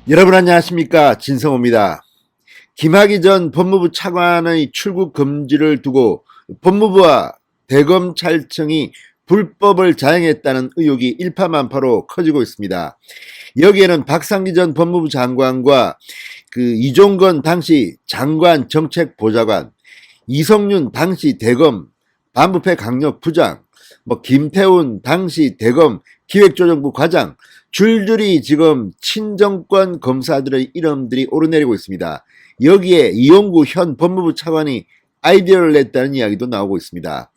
여러분 안녕하십니까, 진성호입니다. 김학의 전 법무부 차관의 출국 금지를 두고 법무부와 대검찰청이 불법을 자행했다는 의혹이 일파만파로 커지고 있습니다. 여기에는 박상기 전 법무부 장관과 이종건 당시 장관 정책보좌관, 이성윤 당시 대검 반부패 강력 부장, 김태훈 당시 대검 기획조정부 과장, 줄줄이 지금 친정권 검사들의 이름들이 오르내리고 있습니다. 여기에 이용구 현 법무부 차관이 아이디어를 냈다는 이야기도 나오고 있습니다.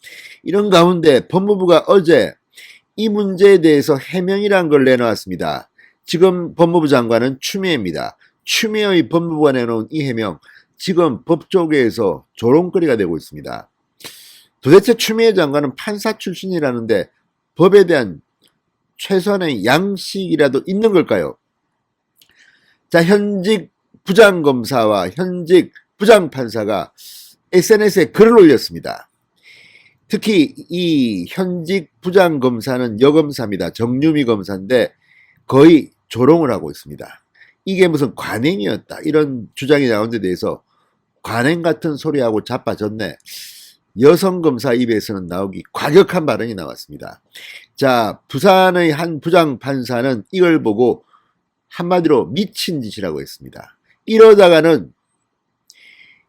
이런 가운데 법무부가 어제 이 문제에 대해서 해명이란 걸 내놓았습니다. 지금 법무부 장관은 추미애입니다. 추미애의 법무부가 내놓은 이 해명, 지금 법조계에서 조롱거리가 되고 있습니다. 도대체 추미애 장관은 판사 출신이라는데 법에 대한 최소한의 양식이라도 있는 걸까요? 자, 현직 부장검사와 현직 부장판사가 SNS에 글을 올렸습니다. 특히 이 현직 부장검사는 여검사입니다. 정유미 검사인데 거의 조롱을 하고 있습니다. 이게 무슨 관행이었다, 이런 주장이 나온 데 대해서 관행 같은 소리하고 자빠졌네, 여성 검사 입에서는 나오기 과격한 발언이 나왔습니다. 자, 부산의 한 부장판사는 이걸 보고 한마디로 미친 짓이라고 했습니다. 이러다가는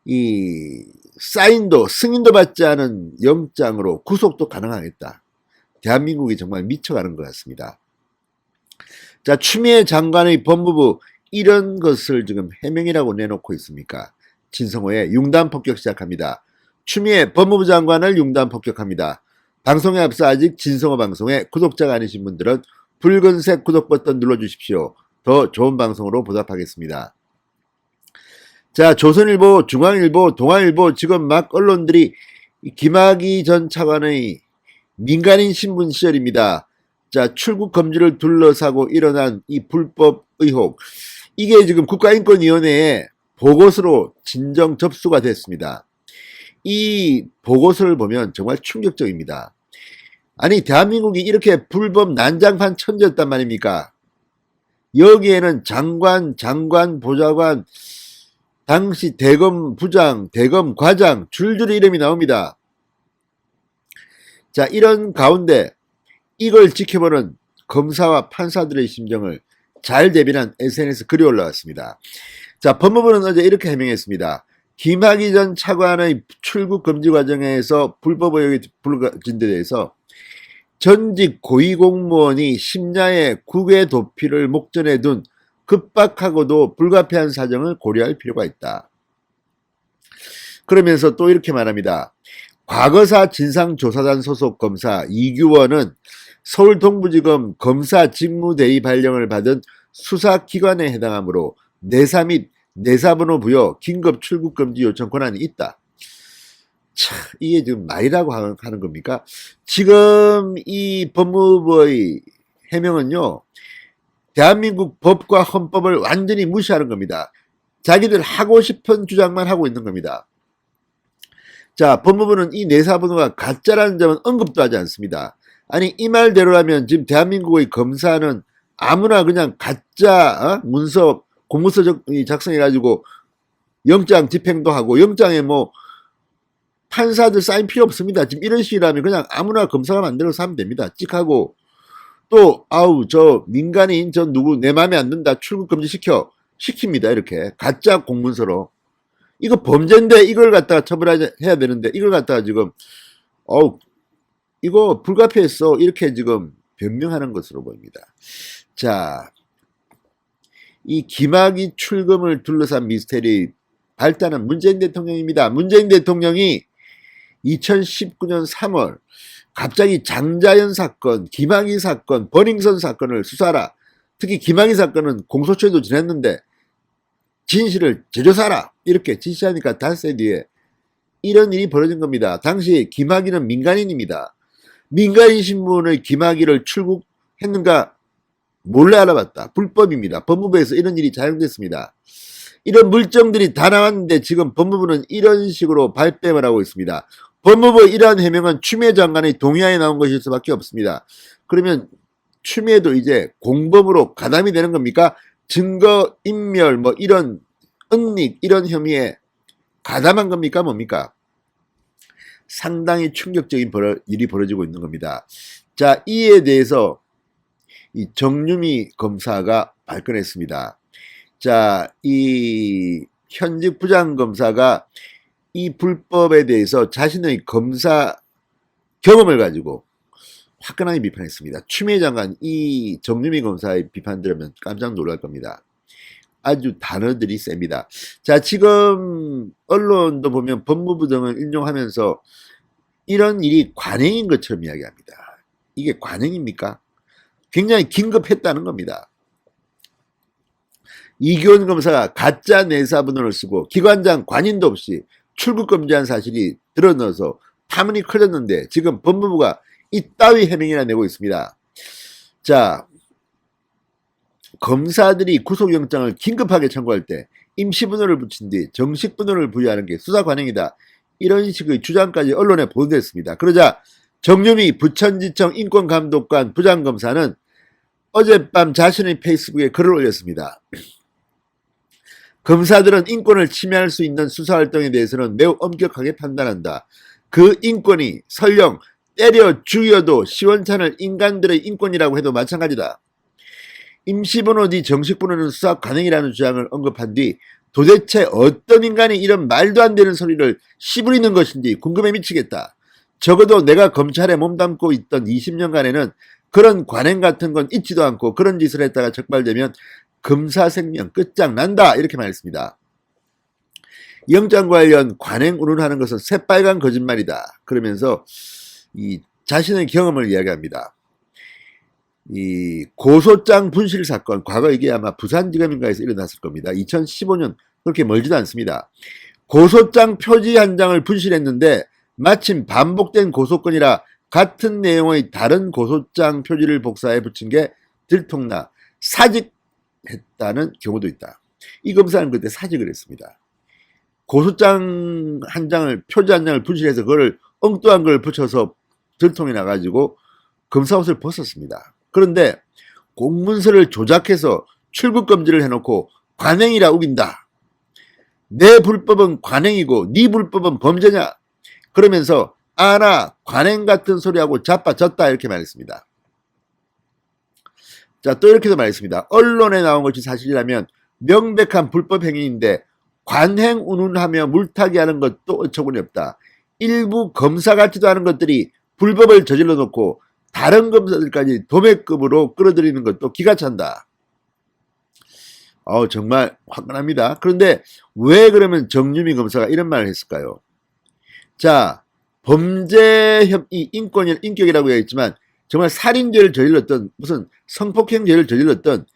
이 사인도 승인도 받지 않은 영장으로 구속도 가능하겠다. 대한민국이 정말 미쳐가는 것 같습니다. 자, 추미애 장관의 법무부 이런 것을 지금 해명이라고 내놓고 있습니까? 진성호의 융단 폭격 시작합니다. 추미애 법무부 장관을 융단 폭격합니다. 방송에 앞서 아직 진성호 방송에 구독자가 아니신 분들은 붉은색 구독 버튼 눌러주십시오. 더 좋은 방송으로 보답하겠습니다. 자, 조선일보, 중앙일보, 동아일보, 지금 막 언론들이 김학의 전 차관의 민간인 신분 시절입니다. 자, 출국 금지를 둘러싸고 일어난 이 불법 의혹, 이게 지금 국가인권위원회에 보고서로 진정 접수가 됐습니다. 이 보고서를 보면 정말 충격적입니다. 아니, 대한민국이 이렇게 불법 난장판 천지였단 말입니까? 여기에는 장관, 보좌관, 당시 대검 부장, 대검 과장 줄줄이 이름이 나옵니다. 자, 이런 가운데 이걸 지켜보는 검사와 판사들의 심정을 잘 대변한 SNS 글이 올라왔습니다. 자, 법무부는 어제 이렇게 해명했습니다. 김학의 전 차관의 출국 금지 과정에서 불법 의혹이 불거진 데 대해서 전직 고위공무원이 심야에 국외 도피를 목전에 둔 급박하고도 불가피한 사정을 고려할 필요가 있다. 그러면서 또 이렇게 말합니다. 과거사 진상조사단 소속 검사 이규원은 서울 동부지검 검사 직무대의 발령을 받은 수사기관에 해당하므로 내사 및 내사번호 부여 긴급 출국 금지 요청 권한이 있다. 참, 이게 지금 말이라고 하는 겁니까? 지금 이 법무부의 해명은요, 대한민국 법과 헌법을 완전히 무시하는 겁니다. 자기들 하고 싶은 주장만 하고 있는 겁니다. 자, 법무부는 이 내사번호가 가짜라는 점은 언급도 하지 않습니다. 아니, 이 말대로라면 지금 대한민국의 검사는 아무나 그냥 가짜 문서, 공문서 작성해가지고 영장 집행도 하고, 영장에 판사들 사인 필요 없습니다. 지금 이런 식이라면 그냥 아무나 검사가 만들어서 하면 됩니다. 찍하고, 또 저 민간인 저 누구 내 맘에 안 든다 출국 금지 시킵니다. 이렇게 가짜 공문서로. 이거 범죄인데 이걸 갖다가 처벌해야 되는데 이걸 갖다가 지금 이거 불가피했어, 이렇게 지금 변명하는 것으로 보입니다. 자, 이 김학의 출금을 둘러싼 미스테리 발단은 문재인 대통령입니다. 문재인 대통령이 2019년 3월 갑자기 장자연 사건, 김학의 사건, 버닝썬 사건을 수사하라. 특히 김학의 사건은 공소시효도 지났는데 진실을 재조사하라, 이렇게 지시하니까 닷새 뒤에 이런 일이 벌어진 겁니다. 당시 김학의는 민간인입니다. 민간인 신분의 김학의를 출국했는가 몰래 알아봤다. 불법입니다. 법무부에서 이런 일이 자행됐습니다. 이런 물정들이 다 나왔는데 지금 법무부는 이런 식으로 발뺌을 하고 있습니다. 법무부의 이러한 해명은 추미애 장관의 동의하에 나온 것일 수밖에 없습니다. 그러면 추미애도 이제 공범으로 가담이 되는 겁니까? 증거 인멸 뭐 이런 은닉 이런 혐의에 가담한 겁니까 뭡니까? 상당히 충격적인 일이 벌어지고 있는 겁니다. 자, 이에 대해서 이 정유미 검사가 발끈했습니다. 자, 이 현직 부장검사가 이 불법에 대해서 자신의 검사 경험을 가지고 화끈하게 비판했습니다. 추미애 장관 이 정유미 검사의 비판 들으면 깜짝 놀랄 겁니다. 아주 단어들이 셉니다. 자, 지금 언론도 보면 법무부 등을 인용하면서 이런 일이 관행인 것처럼 이야기합니다. 이게 관행입니까? 굉장히 긴급했다는 겁니다. 이규원 검사가 가짜 내사번호를 쓰고 기관장 관인도 없이 출국 금지한 사실이 드러나서 파문이 커졌는데 지금 법무부가 이따위 해명이나 내고 있습니다. 자, 검사들이 구속영장을 긴급하게 청구할 때 임시번호를 붙인 뒤 정식번호를 부여하는 게 수사 관행이다. 이런 식의 주장까지 언론에 보도됐습니다. 그러자 정유미 부천지청 인권감독관 부장검사는 어젯밤 자신의 페이스북에 글을 올렸습니다. 검사들은 인권을 침해할 수 있는 수사활동에 대해서는 매우 엄격하게 판단한다. 그 인권이 설령 때려 죽여도 시원찮을 인간들의 인권이라고 해도 마찬가지다. 임시번호 뒤 정식번호는 수사 관행이라는 주장을 언급한 뒤 도대체 어떤 인간이 이런 말도 안 되는 소리를 씨부리는 것인지 궁금해 미치겠다. 적어도 내가 검찰에 몸담고 있던 20년간에는 그런 관행 같은 건 있지도 않고 그런 짓을 했다가 적발되면 검사 생명 끝장난다. 이렇게 말했습니다. 영장 관련 관행 운운하는 것은 새빨간 거짓말이다. 그러면서 이 자신의 경험을 이야기합니다. 이 고소장 분실 사건, 과거 이게 아마 부산지검인가에서 일어났을 겁니다. 2015년 그렇게 멀지도 않습니다. 고소장 표지 한 장을 분실했는데 마침 반복된 고소건이라 같은 내용의 다른 고소장 표지를 복사해 붙인 게 들통나 사직했다는 경우도 있다. 이 검사는 그때 사직을 했습니다. 고소장 한 장을, 표지 한 장을 분실해서 그걸 엉뚱한 걸 붙여서 들통이 나가지고 검사 옷을 벗었습니다. 그런데 공문서를 조작해서 출국 금지를 해놓고 관행이라 우긴다. 내 불법은 관행이고 네 불법은 범죄냐. 그러면서 아나 관행 같은 소리하고 자빠졌다 이렇게 말했습니다. 자, 또 이렇게도 말했습니다. 언론에 나온 것이 사실이라면 명백한 불법 행위인데 관행 운운하며 물타기 하는 것도 어처구니 없다. 일부 검사 같지도 않은 것들이 불법을 저질러 놓고 다른 검사들까지 도매급으로 끌어들이는 것도 기가 찬다. 정말 화끈합니다. 그런데 왜 그러면 정유미 검사가 이런 말을 했을까요? 자, 범죄 인격이라고 했지만 정말 살인죄를 저질렀던 무슨 성폭행죄를 저질렀던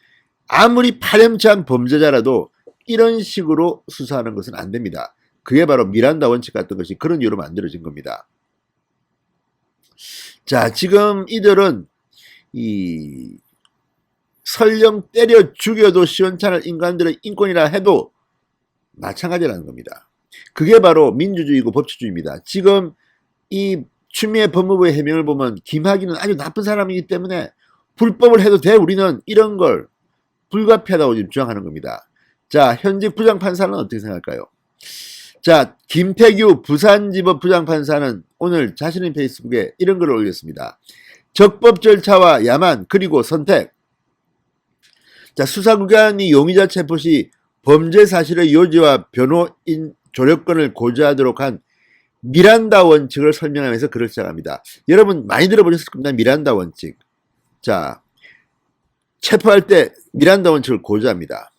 아무리 파렴치한 범죄자라도 이런 식으로 수사하는 것은 안 됩니다. 그게 바로 미란다 원칙 같은 것이 그런 이유로 만들어진 겁니다. 자, 지금 이들은 이 설령 때려 죽여도 시원찮을 인간들의 인권이라 해도 마찬가지라는 겁니다. 그게 바로 민주주의고 법치주의입니다. 지금 이 추미애 법무부의 해명을 보면 김학의는 아주 나쁜 사람이기 때문에 불법을 해도 돼 우리는 이런 걸 불가피하다고 지금 주장하는 겁니다. 자, 현직 부장판사는 어떻게 생각할까요? 자, 김태규 부산지법 부장판사는 오늘 자신의 페이스북에 이런 글을 올렸습니다. 적법 절차와 야만 그리고 선택. 자, 수사기관이 용의자 체포 시 범죄 사실의 요지와 변호인 조력권을 고지하도록 한 미란다 원칙을 설명하면서 글을 시작합니다. 여러분 많이 들어보셨을 겁니다. 미란다 원칙. 자, 체포할 때 미란다 원칙을 고지합니다.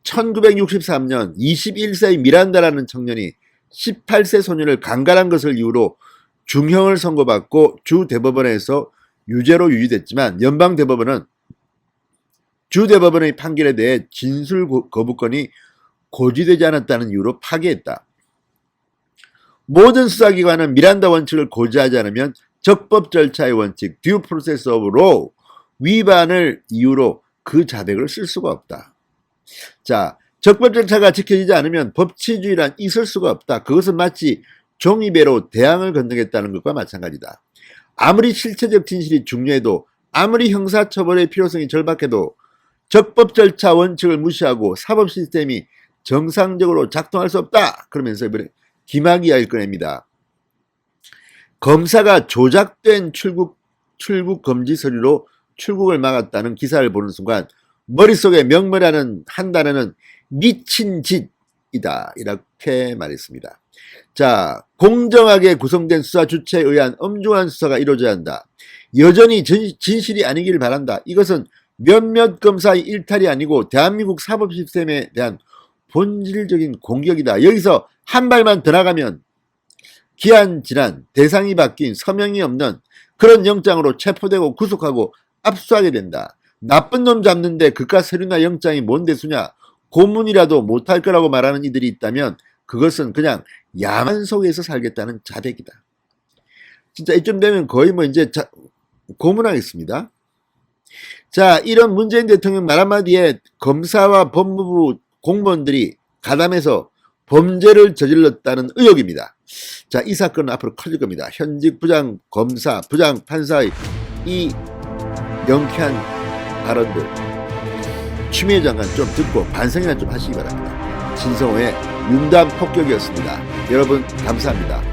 1963년 21세의 미란다라는 청년이 18세 소년을 강간한 것을 이유로 중형을 선고받고 주 대법원에서 유죄로 유지됐지만 연방 대법원은 주 대법원의 판결에 대해 진술 거부권이 고지되지 않았다는 이유로 파기했다. 모든 수사기관은 미란다 원칙을 고지하지 않으면 적법 절차의 원칙 (due process of law) 위반을 이유로 그 자백을 쓸 수가 없다. 자, 적법 절차가 지켜지지 않으면 법치주의란 있을 수가 없다. 그것은 마치 종이배로 대항을 건너겠다는 것과 마찬가지다. 아무리 실체적 진실이 중요해도 아무리 형사처벌의 필요성이 절박해도 적법 절차 원칙을 무시하고 사법 시스템이 정상적으로 작동할 수 없다. 그러면서 이번에 김학의를 꺼냅니다. 검사가 조작된 출국 금지 서류로 출국을 막았다는 기사를 보는 순간 머릿속에 명mer하는 한 단어는 미친 짓이다. 이렇게 말했습니다. 자, 공정하게 구성된 수사 주체에 의한 엄중한 수사가 이루어져야 한다. 여전히 진실이 아니기를 바란다. 이것은 몇몇 검사의 일탈이 아니고 대한민국 사법 시스템에 대한 본질적인 공격이다. 여기서 한 발만 더 나가면 기한 지난 대상이 바뀐 서명이 없는 그런 영장으로 체포되고 구속하고 압수하게 된다. 나쁜 놈 잡는데 그깟 서류나 영장이 뭔 대수냐. 고문이라도 못할 거라고 말하는 이들이 있다면 그것은 그냥 야만 속에서 살겠다는 자백이다. 진짜 이쯤 되면 거의 뭐 이제 고문하겠습니다. 자, 이런 문재인 대통령 말 한마디에 검사와 법무부 공무원들이 가담해서 범죄를 저질렀다는 의혹입니다. 자, 이 사건은 앞으로 커질 겁니다. 현직 부장 검사, 부장 판사의 이 명쾌한 발언들 추미애 장관 좀 듣고 반성이나 좀 하시기 바랍니다. 진성호의 윤담 폭격이었습니다. 여러분 감사합니다.